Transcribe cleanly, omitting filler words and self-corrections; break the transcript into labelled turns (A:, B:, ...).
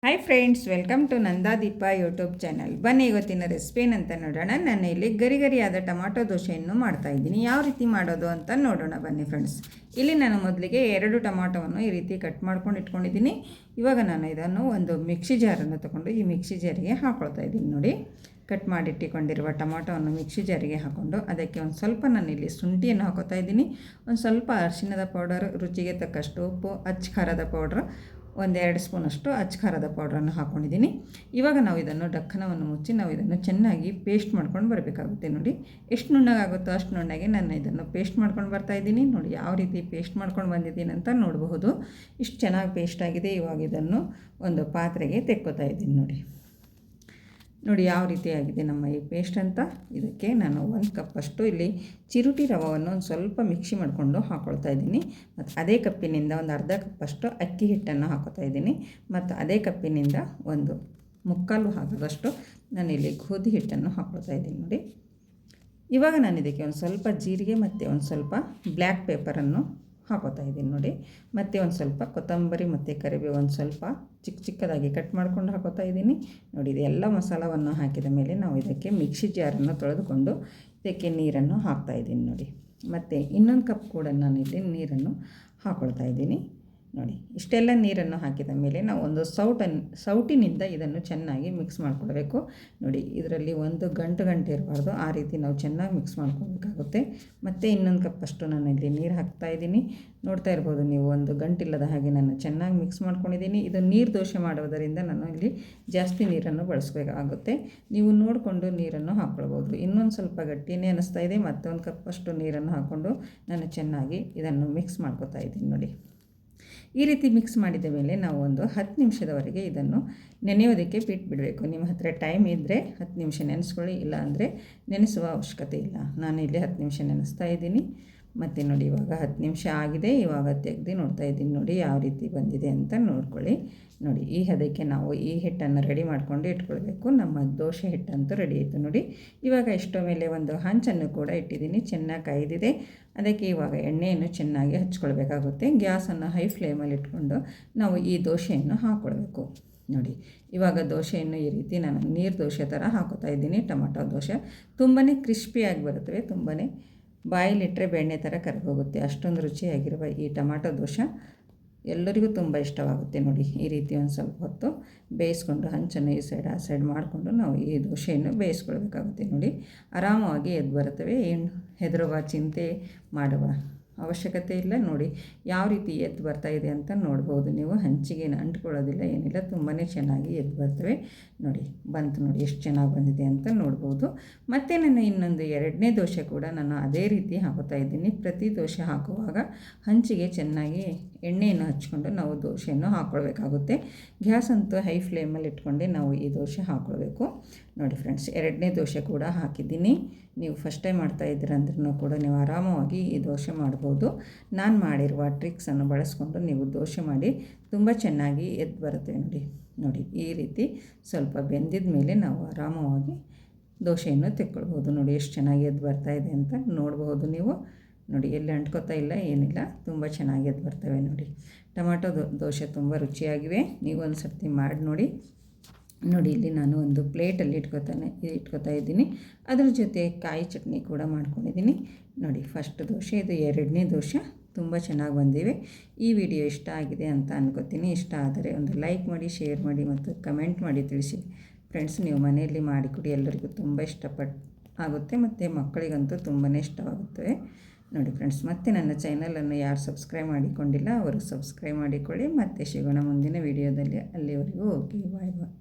A: Hi friends, welcome to Nandadeepa YouTube channel. ಬನ್ನಿ ಇವತ್ತಿನ recipe ಏನಂತ ನೋಡೋಣ. ನಾನು ಇಲ್ಲಿ ಗರಿಗರಿಯಾದ ಟೊಮಾಟೊ ದೋಸೆಯನ್ನು ಮಾಡ್ತಾಯಿದ್ದೀನಿ. ಯಾವ ರೀತಿ ಮಾಡೋದು ಅಂತ ನೋಡೋಣ ಬನ್ನಿ ಫ್ರೆಂಡ್ಸ್. ಇಲ್ಲಿ ನಾನು ಮೊದಲಿಗೆ 2 ಟೊಮಾಟೊವನ್ನು ಈ ರೀತಿ ಕಟ್ ಮಾಡ್ಕೊಂಡು ಇಟ್ಕೊಂಡಿದ್ದೀನಿ. ಇವಾಗ ನಾನು ಇದನ್ನು ಒಂದು ಮಿಕ್ಸಿ ಜಾರನ್ನು ತೊಗೊಂಡು ಈ ಮಿಕ್ಸಿ ಜಾರಿಗೆ ಹಾಕ್ಕೊಳ್ತಾ ಇದ್ದೀನಿ. ನೋಡಿ, ಕಟ್ ಮಾಡಿಟ್ಟಿಕೊಂಡಿರುವ ಟೊಮಾಟೊವನ್ನು ಮಿಕ್ಸಿ ಜಾರಿಗೆ ಹಾಕ್ಕೊಂಡು ಅದಕ್ಕೆ ಒಂದು ಸ್ವಲ್ಪ ನಾನಿಲ್ಲಿ ಶುಂಠಿಯನ್ನು ಹಾಕೋತಾ ಇದ್ದೀನಿ. ಒಂದು ಸ್ವಲ್ಪ ಅರಿಶಿಣದ ಪೌಡರ್, ರುಚಿಗೆ ತಕ್ಕಷ್ಟು ಉಪ್ಪು, ಅಚ್ಚ ಖಾರದ ಪೌಡ್ರ್, 1-2 ಸ್ಪೂನಷ್ಟು ಅಚ್ಚ ಖಾರದ ಪೌಡ್ರನ್ನು ಹಾಕ್ಕೊಂಡಿದ್ದೀನಿ. ಇವಾಗ ನಾವು ಇದನ್ನು ಡಕ್ಕನವನ್ನು ಮುಚ್ಚಿ ನಾವು ಇದನ್ನು ಚೆನ್ನಾಗಿ ಪೇಸ್ಟ್ ಮಾಡ್ಕೊಂಡು ಬರಬೇಕಾಗುತ್ತೆ. ನೋಡಿ, ಎಷ್ಟು ನುಣ್ಣಗಾಗುತ್ತೋ ಅಷ್ಟು ನುಣ್ಣಗೆ ನಾನು ಇದನ್ನು ಪೇಸ್ಟ್ ಮಾಡ್ಕೊಂಡು ಬರ್ತಾಯಿದ್ದೀನಿ. ನೋಡಿ ಯಾವ ರೀತಿ ಪೇಸ್ಟ್ ಮಾಡ್ಕೊಂಡು ಬಂದಿದ್ದೀನಿ ಅಂತ ನೋಡಬಹುದು. ಇಷ್ಟು ಚೆನ್ನಾಗಿ ಪೇಸ್ಟ್ ಆಗಿದೆ. ಇವಾಗ ಇದನ್ನು ಒಂದು ಪಾತ್ರೆಗೆ ತೆಕ್ಕೋತಾ ಇದ್ದೀನಿ. ನೋಡಿ ಯಾವ ರೀತಿ ಆಗಿದೆ ನಮ್ಮ ಈ ಪೇಸ್ಟ್ ಅಂತ. ಇದಕ್ಕೆ ನಾನು 1 ಕಪ್ಪಷ್ಟು ಇಲ್ಲಿ ಚಿರುಟಿ ರವವನ್ನು ಒಂದು ಸ್ವಲ್ಪ ಮಿಕ್ಸಿ ಮಾಡಿಕೊಂಡು ಹಾಕ್ಕೊಳ್ತಾ ಇದ್ದೀನಿ. ಮತ್ತು ಅದೇ ಕಪ್ಪಿನಿಂದ ಒಂದು ಅರ್ಧ ಕಪ್ಪಷ್ಟು ಅಕ್ಕಿ ಹಿಟ್ಟನ್ನು ಹಾಕೋತಾ ಇದ್ದೀನಿ. ಮತ್ತು ಅದೇ ಕಪ್ಪಿನಿಂದ ಒಂದು 3/4 ಭಾಗದಷ್ಟು ನಾನಿಲ್ಲಿ ಗೋಧಿ ಹಿಟ್ಟನ್ನು ಹಾಕ್ಕೊಳ್ತಾ ಇದ್ದೀನಿ. ನೋಡಿ, ಇವಾಗ ನಾನು ಇದಕ್ಕೆ ಒಂದು ಸ್ವಲ್ಪ ಜೀರಿಗೆ ಮತ್ತು ಒಂದು ಸ್ವಲ್ಪ ಬ್ಲ್ಯಾಕ್ ಪೇಪರನ್ನು ಹಾಕೋತಾ ಇದ್ದೀನಿ. ನೋಡಿ, ಮತ್ತು ಒಂದು ಸ್ವಲ್ಪ ಕೊತ್ತಂಬರಿ ಮತ್ತು ಕರಿಬೇವು ಒಂದು ಸ್ವಲ್ಪ ಚಿಕ್ಕದಾಗಿ ಕಟ್ ಮಾಡ್ಕೊಂಡು ಹಾಕೋತಾ ಇದ್ದೀನಿ. ನೋಡಿ, ಇದೆಲ್ಲ ಮಸಾಲವನ್ನು ಹಾಕಿದ ಮೇಲೆ ನಾವು ಇದಕ್ಕೆ ಮಿಕ್ಸಿ ಜಾರನ್ನು ತೊಳೆದುಕೊಂಡು ಇದಕ್ಕೆ ನೀರನ್ನು ಹಾಕ್ತಾಯಿದ್ದೀನಿ. ನೋಡಿ, ಮತ್ತು ಇನ್ನೊಂದು ಕಪ್ ಕೂಡ ನಾನು ಇಲ್ಲಿ ನೀರನ್ನು ಹಾಕ್ಕೊಳ್ತಾ ಇದ್ದೀನಿ. ನೋಡಿ, ಇಷ್ಟೆಲ್ಲ ನೀರನ್ನು ಹಾಕಿದ ಮೇಲೆ ನಾವು ಒಂದು ಸೌಟಿನಿಂದ ಇದನ್ನು ಚೆನ್ನಾಗಿ ಮಿಕ್ಸ್ ಮಾಡಿಕೊಡ್ಬೇಕು. ನೋಡಿ, ಇದರಲ್ಲಿ ಒಂದು ಗಂಟು ಇರಬಾರ್ದು, ಆ ರೀತಿ ನಾವು ಚೆನ್ನಾಗಿ ಮಿಕ್ಸ್ ಮಾಡ್ಕೊಳ್ಬೇಕಾಗುತ್ತೆ. ಮತ್ತು ಇನ್ನೊಂದು ಕಪ್ಪಷ್ಟು ನಾನು ಇಲ್ಲಿ ನೀರು ಹಾಕ್ತಾಯಿದ್ದೀನಿ. ನೋಡ್ತಾ ಇರ್ಬೋದು ನೀವು, ಒಂದು ಗಂಟಿಲ್ಲದ ಹಾಗೆ ನಾನು ಚೆನ್ನಾಗಿ ಮಿಕ್ಸ್ ಮಾಡ್ಕೊಂಡಿದ್ದೀನಿ. ಇದು ನೀರು ದೋಸೆ ಮಾಡೋದರಿಂದ ನಾನು ಇಲ್ಲಿ ಜಾಸ್ತಿ ನೀರನ್ನು ಬಳಸಬೇಕಾಗುತ್ತೆ. ನೀವು ನೋಡಿಕೊಂಡು ನೀರನ್ನು ಹಾಕ್ಕೊಳ್ಬೋದು. ಇನ್ನೊಂದು ಸ್ವಲ್ಪ ಗಟ್ಟಿನೇ ಅನ್ನಿಸ್ತಾ ಇದೆ. ಮತ್ತೊಂದು ಕಪ್ಪಷ್ಟು ನೀರನ್ನು ಹಾಕ್ಕೊಂಡು ನಾನು ಚೆನ್ನಾಗಿ ಇದನ್ನು ಮಿಕ್ಸ್ ಮಾಡ್ಕೊತಾ ಇದ್ದೀನಿ. ನೋಡಿ, ಈ ರೀತಿ ಮಿಕ್ಸ್ ಮಾಡಿದ ಮೇಲೆ ನಾವು ಒಂದು 10 ನಿಮಿಷದವರೆಗೆ ಇದನ್ನು ನೆನೆಯೋದಕ್ಕೆ ಬಿಡಬೇಕು. ನಿಮ್ಮ ಹತ್ತಿರ ಟೈಮ್ ಇದ್ದರೆ 10 ನಿಮಿಷ ನೆನೆಸ್ಕೊಳ್ಳಿ, ಇಲ್ಲ ಅಂದರೆ ನೆನೆಸುವ ಅವಶ್ಯಕತೆ ಇಲ್ಲ. ನಾನು ಇಲ್ಲಿ 10 ನಿಮಿಷ ನೆನೆಸ್ತಾ ಇದ್ದೀನಿ. ಮತ್ತು ನೋಡಿ, ಇವಾಗ 10 ನಿಮಿಷ ಆಗಿದೆ. ಇವಾಗ ತೆಗೆದು ನೋಡ್ತಾ ಇದ್ದೀನಿ. ನೋಡಿ ಯಾವ ರೀತಿ ಬಂದಿದೆ ಅಂತ ನೋಡ್ಕೊಳ್ಳಿ. ನೋಡಿ, ಈ ಹದಕ್ಕೆ ನಾವು ಈ ಹಿಟ್ಟನ್ನು ರೆಡಿ ಮಾಡಿಕೊಂಡು ಇಟ್ಕೊಳ್ಬೇಕು. ನಮ್ಮ ದೋಸೆ ಹಿಟ್ಟಂತೂ ರೆಡಿ ಆಯಿತು. ನೋಡಿ, ಇವಾಗ ಇಷ್ಟೋ ಮೇಲೆ ಒಂದು ಹಂಚನ್ನು ಕೂಡ ಇಟ್ಟಿದ್ದೀನಿ. ಚೆನ್ನಾಗಿ ಕಾಯ್ದಿದೆ. ಅದಕ್ಕೆ ಇವಾಗ ಎಣ್ಣೆಯನ್ನು ಚೆನ್ನಾಗಿ ಹಚ್ಕೊಳ್ಬೇಕಾಗುತ್ತೆ. ಗ್ಯಾಸನ್ನು ಹೈ ಫ್ಲೇಮಲ್ಲಿ ಇಟ್ಕೊಂಡು ನಾವು ಈ ದೋಸೆಯನ್ನು ಹಾಕ್ಕೊಳ್ಬೇಕು. ನೋಡಿ, ಇವಾಗ ದೋಸೆಯನ್ನು ಈ ರೀತಿ ನಾನು ನೀರು ದೋಸೆ ಥರ ಹಾಕೋತಾ ಇದ್ದೀನಿ. ಟೊಮಾಟೊ ದೋಸೆ ತುಂಬಾ ಕ್ರಿಸ್ಪಿಯಾಗಿ ಬರುತ್ತವೆ. ತುಂಬಾ ಬಾಯಲ್ಲಿಟ್ಟರೆ ಬೆಣ್ಣೆ ಥರ ಕರಗೋಗುತ್ತೆ. ಅಷ್ಟೊಂದು ರುಚಿಯಾಗಿರುವ ಈ ಟೊಮಾಟೊ ದೋಸೆ ಎಲ್ಲರಿಗೂ ತುಂಬ ಇಷ್ಟವಾಗುತ್ತೆ. ನೋಡಿ, ಈ ರೀತಿ ಒಂದು ಸ್ವಲ್ಪ ಹೊತ್ತು ಬೇಯಿಸ್ಕೊಂಡು ಹಂಚನ್ನು ಈ ಸೈಡ್ ಆ ಸೈಡ್ ಮಾಡಿಕೊಂಡು ನಾವು ಈ ದೋಸೆಯನ್ನು ಬೇಯಿಸ್ಕೊಳ್ಬೇಕಾಗುತ್ತೆ. ನೋಡಿ, ಆರಾಮವಾಗಿ ಎದ್ದು ಬರುತ್ತವೆ. ಏನು ಹೆದರುವ ಚಿಂತೆ ಮಾಡುವ ಅವಶ್ಯಕತೆ ಇಲ್ಲ. ನೋಡಿ ಯಾವ ರೀತಿ ಎದ್ದು ಬರ್ತಾಯಿದೆ ಅಂತ ನೋಡ್ಬೋದು ನೀವು. ಹಂಚಿಗೆ ಅಂಟ್ಕೊಳ್ಳೋದಿಲ್ಲ, ಏನಿಲ್ಲ, ತುಂಬಾ ಚೆನ್ನಾಗಿ ಎದ್ದು ಬರ್ತವೆ. ನೋಡಿ, ಬಂತು. ನೋಡಿ ಎಷ್ಟು ಚೆನ್ನಾಗಿ ಬಂದಿದೆ ಅಂತ ನೋಡ್ಬೋದು. ಮತ್ತು ನಾನು ಇನ್ನೊಂದು 2ನೇ ದೋಸೆ ಕೂಡ ನಾನು ಅದೇ ರೀತಿ ಹಾಕೋತಾ ಇದ್ದೀನಿ. ಪ್ರತಿ ದೋಸೆ ಹಾಕುವಾಗ ಹಂಚಿಗೆ ಚೆನ್ನಾಗಿ ಎಣ್ಣೆಯನ್ನು ಹಚ್ಕೊಂಡು ನಾವು ದೋಸೆಯನ್ನು ಹಾಕ್ಕೊಳ್ಬೇಕಾಗುತ್ತೆ. ಗ್ಯಾಸ್ ಅಂತೂ ಹೈ ಫ್ಲೇಮಲ್ಲಿ ಇಟ್ಕೊಂಡೆ ನಾವು ಈ ದೋಸೆ ಹಾಕ್ಕೊಳ್ಬೇಕು. ನೋಡಿ ಫ್ರೆಂಡ್ಸ್, 2ನೇ ದೋಸೆ ಕೂಡ ಹಾಕಿದ್ದೀನಿ. ನೀವು ಫಸ್ಟ್ ಟೈಮ್ ಮಾಡ್ತಾಯಿದ್ದೀರಂದ್ರೂ ಕೂಡ ನೀವು ಆರಾಮವಾಗಿ ಈ ದೋಸೆ ಮಾಡ್ಬೋದು. ನಾನು ಮಾಡಿರುವ ಟ್ರಿಕ್ಸನ್ನು ಬಳಸ್ಕೊಂಡು ನೀವು ದೋಸೆ ಮಾಡಿ ತುಂಬ ಚೆನ್ನಾಗಿ ಎದ್ದು ಬರುತ್ತೆ. ನೋಡಿ ಈ ರೀತಿ ಸ್ವಲ್ಪ ಬೆಂದಿದ ಮೇಲೆ ನಾವು ಆರಾಮವಾಗಿ ದೋಸೆಯನ್ನು ತೆಕ್ಕೊಳ್ಬೋದು. ನೋಡಿ ಎಷ್ಟು ಚೆನ್ನಾಗಿ ಎದ್ದು ಬರ್ತಾಯಿದೆ ಅಂತ ನೋಡಬಹುದು ನೀವು. ನೋಡಿ, ಎಲ್ಲಿ ಅಂಟ್ಕೋತಾ ಇಲ್ಲ, ಏನಿಲ್ಲ, ತುಂಬ ಚೆನ್ನಾಗಿ ಎದ್ದು ಬರ್ತವೆ. ನೋಡಿ, ಟೊಮಾಟೊ ದೋಸೆ ತುಂಬ ರುಚಿಯಾಗಿವೆ. ನೀವು ಒಂದು ಸರ್ತಿ ಮಾಡಿ ನೋಡಿ. ನೋಡಿ, ಇಲ್ಲಿ ನಾನು ಒಂದು ಪ್ಲೇಟಲ್ಲಿ ಇಟ್ಕೋತಾ ಇದ್ದೀನಿ. ಅದ್ರ ಜೊತೆ ಕಾಯಿ ಚಟ್ನಿ ಕೂಡ ಮಾಡ್ಕೊಂಡಿದ್ದೀನಿ. ನೋಡಿ, ಫಸ್ಟ್ ದೋಸೆ, ಇದು 2ನೇ ದೋಸೆ ತುಂಬ ಚೆನ್ನಾಗಿ ಬಂದಿವೆ. ಈ ವಿಡಿಯೋ ಇಷ್ಟ ಆಗಿದೆ ಅಂತ ಅನ್ಕೋತೀನಿ. ಇಷ್ಟ ಆದರೆ ಒಂದು ಲೈಕ್ ಮಾಡಿ, ಶೇರ್ ಮಾಡಿ ಮತ್ತು ಕಮೆಂಟ್ ಮಾಡಿ ತಿಳಿಸಿ ಫ್ರೆಂಡ್ಸ್. ನೀವು ಮನೆಯಲ್ಲಿ ಮಾಡಿಕೊಡಿ, ಎಲ್ಲರಿಗೂ ತುಂಬ ಆಗುತ್ತೆ ಮತ್ತು ಮಕ್ಕಳಿಗಂತೂ ತುಂಬಾ ಇಷ್ಟವಾಗುತ್ತವೆ. ನೋಡಿ ಫ್ರೆಂಡ್ಸ್, ಮತ್ತೆ ನನ್ನ ಚಾನಲನ್ನು ಯಾರು ಸಬ್ಸ್ಕ್ರೈಬ್ ಮಾಡಿಕೊಂಡಿಲ್ಲ ಅವರು ಸಬ್ಸ್ಕ್ರೈಬ್ ಮಾಡಿಕೊಳ್ಳಿ. ಮತ್ತೆ ಸಿಗೋಣ ಮುಂದಿನ ವಿಡಿಯೋದಲ್ಲಿ. ಅಲ್ಲಿವರೆಗೂ ಓಕೆ, ಬಾಯ್ ಬಾಯ್.